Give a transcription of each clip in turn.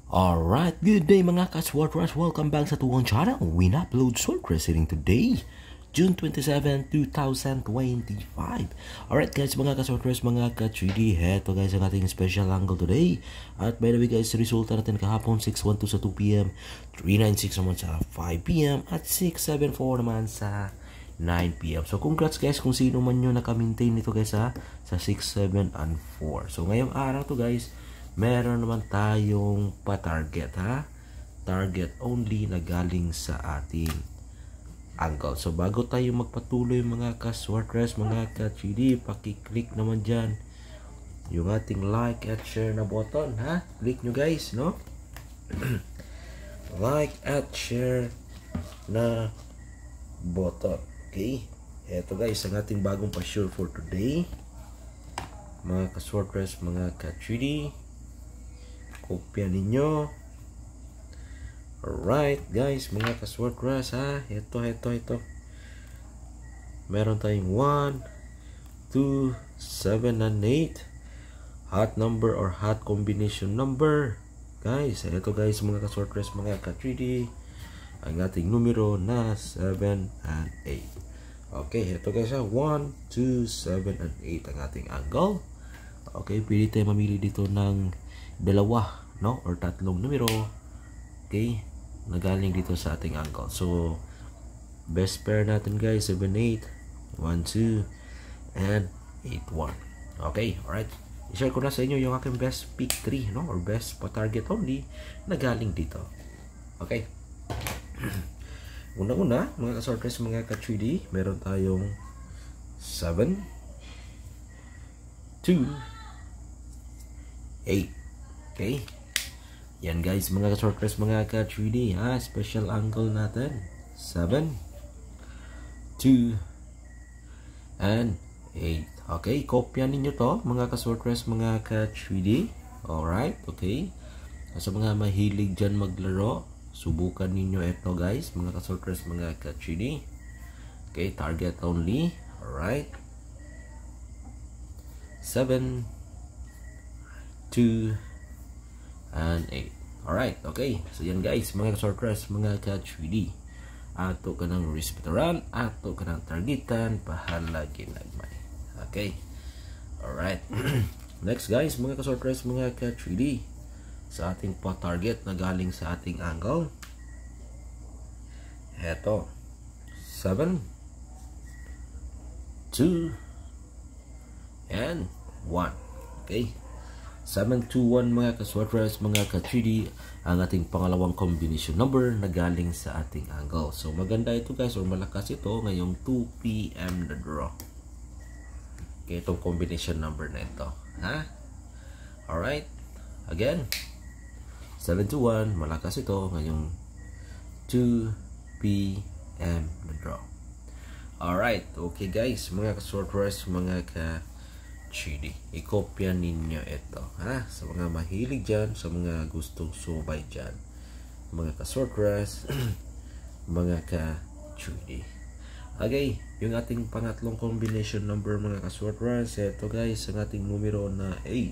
Alright, good day mga ka-Swordrush. Welcome back sa tuwang channel. We upload Swordrush sitting today, June 27, 2025. Alright guys, mga ka-Swordrush, mga ka-3D. Heto guys ang ating special angle today. At by the way guys, resulta natin kahapon 612 sa 2pm, 396 naman sa 5pm, at 674 naman sa 9pm. So congrats guys kung sino man nyo naka-maintain nito guys sa 6, 7, and 4. So ngayong araw to guys, meron naman tayong pa-target target only na galing sa ating angle. So bago tayo magpatuloy mga ka-Swordrush, mga ka-3D, paki-click naman dyan yung ating like at share na button click nyo guys, no? Like at share na button. Okay, eto guys ang ating bagong pa-sure for today mga ka-Swordrush, mga ka-3D. Kopya ninyo. Alright guys, mga ka-Swordrush ito. Meron tayong 1, 2, 7, and 8 hot number or hot combination number. Guys, ito guys mga ka-Swordrush, mga ka-3D, ang ating numero na 7 and 8. Okay, ito guys 1, 2, 7, and 8 ang ating angle. Okay, pwede tayo mamili dito ng dalawa, no, or tatlong numero, okay, na galing dito sa ating angle. So best pair natin guys 7, 8, 1, 2, and 8, 1. Okay, alright, i-share ko na sa inyo yung aking best pick 3, no, or best pa target only na galing dito. Okay. Una-una mga ka-Swordrush, mga ka-3D, meron tayong 7, 2, 8. Okay, yan guys mga ka-Swordrush, mga ka-3D, special angle natin 7, 2, and 8. Okay, kopya ninyo to mga ka-Swordrush, mga ka-3D. Alright, okay, sa mga mahilig dyan maglaro, subukan ninyo ito guys mga ka-Swordrush, mga ka-3D. Okay, target only. Alright, 7, 2, and 8. Alright, okay. So yan guys, mga ka-Swordrush, mga ka-3D. Ato ka ng respetaran, ato ka ng targetan, pahala ginagmay. Okay. Alright. Next guys, mga ka-Swordrush, mga ka-3D, sa ating pa-target na galing sa ating angle. Eto. 7, 2, and 1. Okay. 721 mga ka-Swordrush, mga ka-3D, ang ating pangalawang combination number na galing sa ating angle. So maganda ito guys, or malakas ito ngayong 2 PM na draw. Okay, itong combination number na ito. Alright, again 721, malakas ito ngayong 2 PM na draw. Alright, okay guys, mga ka-Swordrush, mga ka-3D, ikopya ninyo ito sa mga mahilig dyan, sa mga gustong subay dyan, mga ka-Swordrush, mga ka-3D. Okay, yung ating pangatlong combination number mga ka-Swordrush, ito guys ang ating numero na 8,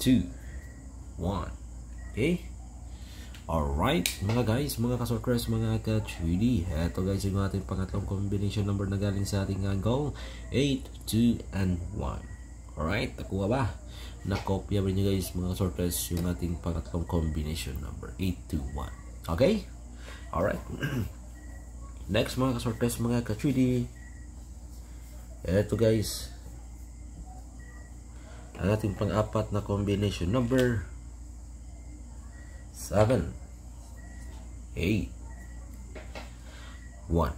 2, 1. Okay, alright mga guys, mga ka-Swordrush, mga ka-3D, eto guys yung ating pangatlong combination number na galing sa ating angle, 8, 2, and 1. Alright, nakuha ba? Nakopya ba nyo guys mga ka-Swordrush yung ating pangatlong combination number, 8, 2, 1. Okay, alright. Next mga ka-Swordrush, mga ka-3D, eto guys ang ating pang-apat na combination number, 7, 8, 1.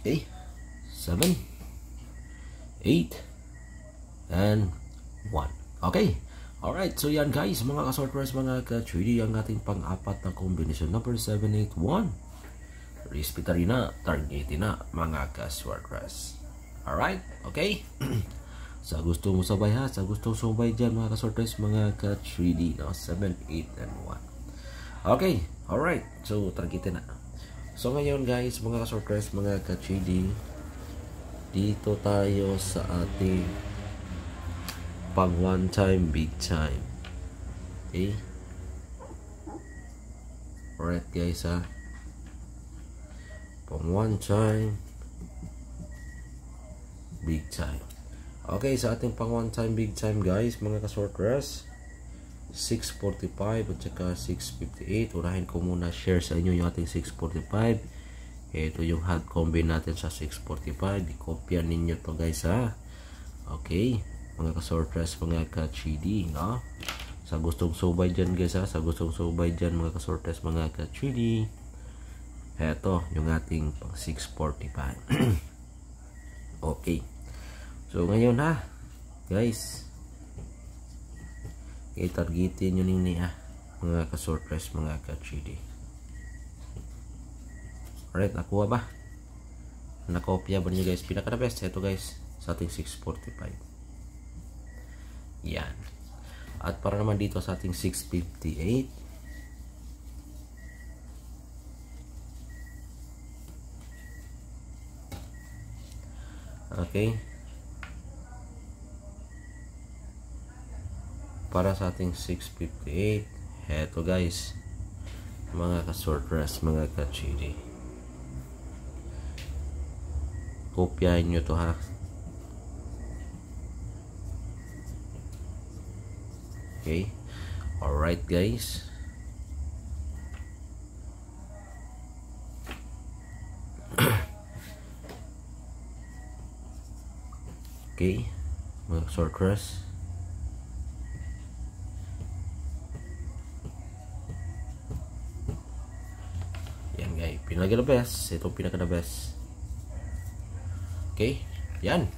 Okay, 7, 8, and 1. Okay, alright, so yan guys mga ka-Swordrush, mga ka-3D, ang ating pang-apat na combination number, 7, 8, 1. Respetari na, targetin na mga ka-Swordrush. Alright, okay. Sa gusto mo sabay sa gusto mo sabay dyan mga ka-Swordrush, mga ka-3D, no? 7, 8, and 1. Okay, alright, so targetin na. So ngayon guys, mga ka-Swordrush, mga ka-3D, dito tayo sa ating pang one time, big time. Okay, Alright guys ha. Pang one time big time. Okay, sa ating pang one time big time guys, mga ka-sortress, 645 at saka 658. Unahin ko muna share sa inyo yung ating 645. Ito yung hot combi natin sa 645. Di-copya ninyo to guys ha. Okay, mga ka-sortress, mga ka-3D, no? Sa gustong subay dyan guys ha, sa gustong subay dyan mga ka-sortress, mga ka-3D, eto yung ating pang 645. Okay, so ngayon ha guys, i-targetin nyo niya mga ka-sortress, mga ka-3D. Alright, nakuha ba? Nakopya ba nyo guys? Pinaka na best ito guys sa ating 645. Yan. At para naman dito sa ating 658, okay, para sa ating 658, eto guys, mga ka-sortress, mga ka-3D, kopyahin nyo to ha. Okay, alright guys, okay, mga sortress, yan guys, pinaka the best, ito pinaka the best. Okay, yan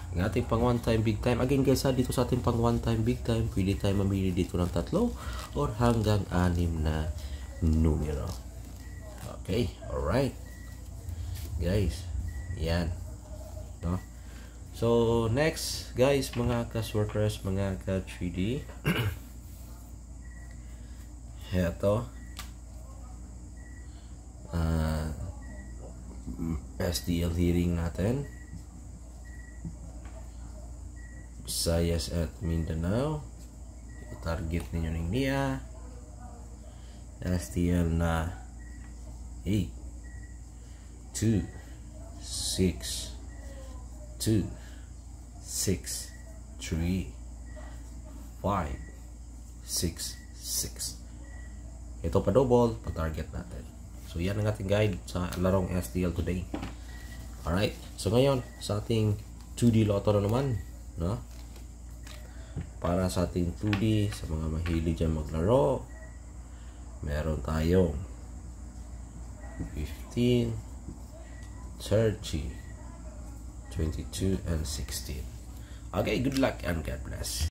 ang ating pang one time big time. Again guys ha, dito sa ating pang one time big time, pwede tayo mamili dito ng 3 or hanggang 6 na numero. Okay, alright guys, yan, no? So next guys, mga ka-sortress, mga ka-3D, eto STL hearing natin, Visayas at Mindanao. I-target ninyo ng niya STL na 8 2 6 2 6 3 5 6 6. Ito pa double pa target natin. So yan ang ating guide sa larong STL today. Alright, so ngayon sa ating 2D lotto na naman, no? Para sa ating 2D, sa mga mahilig dyan maglaro, meron tayong 15, 30, 22, and 16. Okay, good luck and God bless.